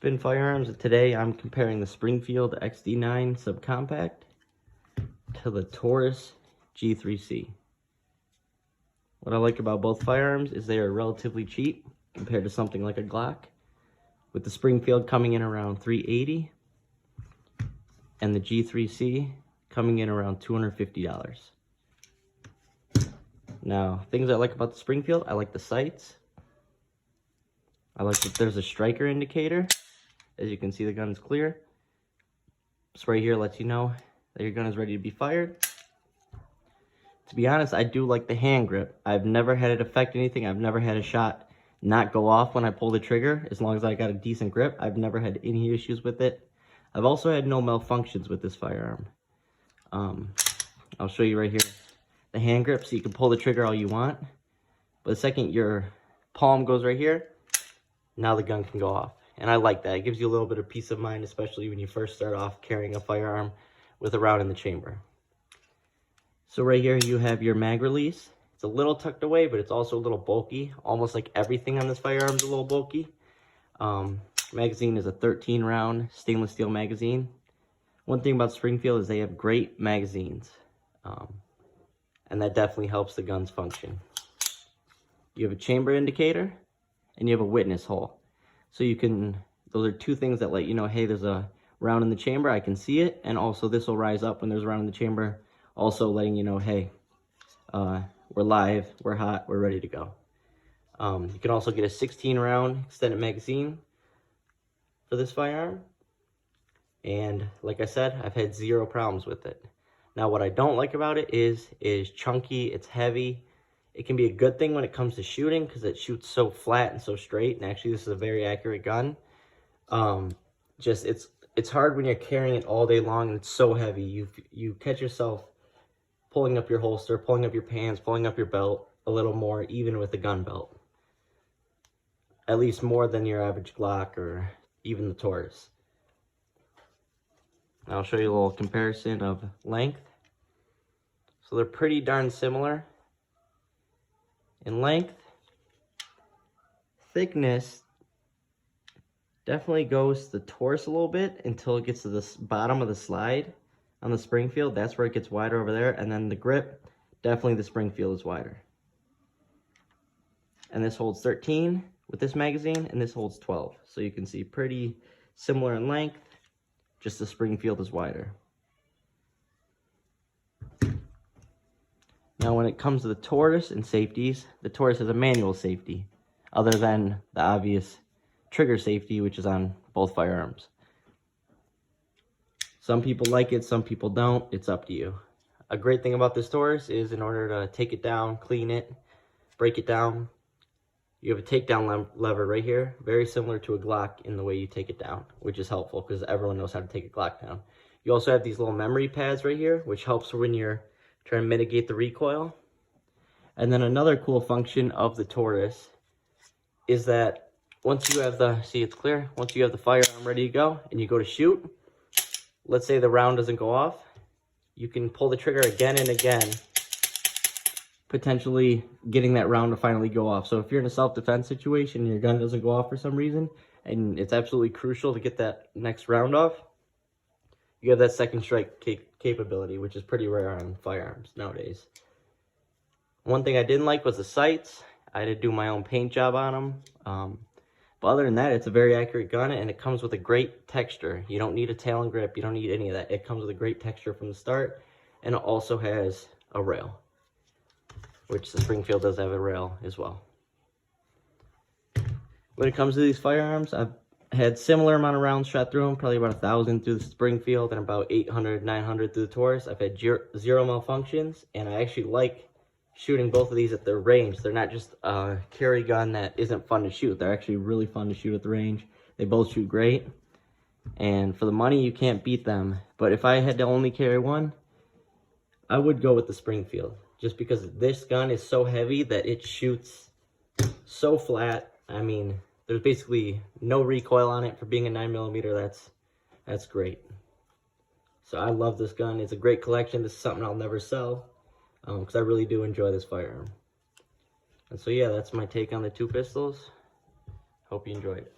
Spin Firearms, and today I'm comparing the Springfield XD9 subcompact to the Taurus G3C. What I like about both firearms is they are relatively cheap compared to something like a Glock, with the Springfield coming in around $380 and the G3C coming in around $250. Now, things I like about the Springfield, I like the sights. I like that there's a striker indicator. As you can see, the gun is clear. This right here lets you know that your gun is ready to be fired. To be honest, I do like the hand grip. I've never had it affect anything. I've never had a shot not go off when I pull the trigger, as long as I got a decent grip. I've never had any issues with it. I've also had no malfunctions with this firearm. I'll show you right here the hand grip, so you can pull the trigger all you want. But the second your palm goes right here, now the gun can go off. And I like that. It gives you a little bit of peace of mind, especially when you first start off carrying a firearm with a round in the chamber. So right here you have your mag release. It's a little tucked away, but it's also a little bulky. Almost like everything on this firearm is a little bulky. Magazine is a 13 round stainless steel magazine. One thing about Springfield is they have great magazines. And that definitely helps the gun's function. You have a chamber indicator and you have a witness hole. So you can, those are two things that let you know, hey, there's a round in the chamber, I can see it. And also this will rise up when there's a round in the chamber, also letting you know, hey, we're live, we're hot, we're ready to go. You can also get a 16 round extended magazine for this firearm. And like I said, I've had zero problems with it. Now what I don't like about it is chunky, it's heavy. It can be a good thing when it comes to shooting because it shoots so flat and so straight. And actually this is a very accurate gun. It's hard when you're carrying it all day long and it's so heavy. You catch yourself pulling up your holster, pulling up your pants, pulling up your belt a little more, even with a gun belt. At least more than your average Glock or even the Taurus. I'll show you a little comparison of length. So they're pretty darn similar in length. Thickness definitely goes to the Taurus a little bit until it gets to the bottom of the slide on the Springfield. That's where it gets wider over there. And then the grip, definitely the Springfield is wider. And this holds 13 with this magazine, and this holds 12. So you can see pretty similar in length, just the Springfield is wider. Now when it comes to the Taurus and safeties, the Taurus has a manual safety, other than the obvious trigger safety, which is on both firearms. Some people like it, some people don't. It's up to you. A great thing about this Taurus is in order to take it down, clean it, break it down, you have a takedown lever right here, very similar to a Glock in the way you take it down, which is helpful because everyone knows how to take a Glock down. You also have these little memory pads right here, which helps when you're trying to mitigate the recoil. And then another cool function of the Taurus is that once you have the, see it's clear, once you have the firearm ready to go and you go to shoot, let's say the round doesn't go off, you can pull the trigger again and again, potentially getting that round to finally go off. So if you're in a self-defense situation and your gun doesn't go off for some reason, and it's absolutely crucial to get that next round off, you have that second strike capability, which is pretty rare on firearms nowadays. One thing I didn't like was the sights. I had to do my own paint job on them. But other than that, it's a very accurate gun, and it comes with a great texture. You don't need a tail and grip. You don't need any of that. It comes with a great texture from the start, and it also has a rail, which the Springfield does have a rail as well. When it comes to these firearms, I've had similar amount of rounds shot through them, probably about 1,000 through the Springfield and about 800, 900 through the Taurus. I've had zero malfunctions, and I actually like shooting both of these at their range. They're not just a carry gun that isn't fun to shoot. They're actually really fun to shoot at the range. They both shoot great, and for the money, you can't beat them. But if I had to only carry one, I would go with the Springfield, just because this gun is so heavy that it shoots so flat. I mean, there's basically no recoil on it for being a 9mm. That's great. So I love this gun. It's a great collection. This is something I'll never sell because I really do enjoy this firearm. And so yeah, that's my take on the two pistols. Hope you enjoyed it.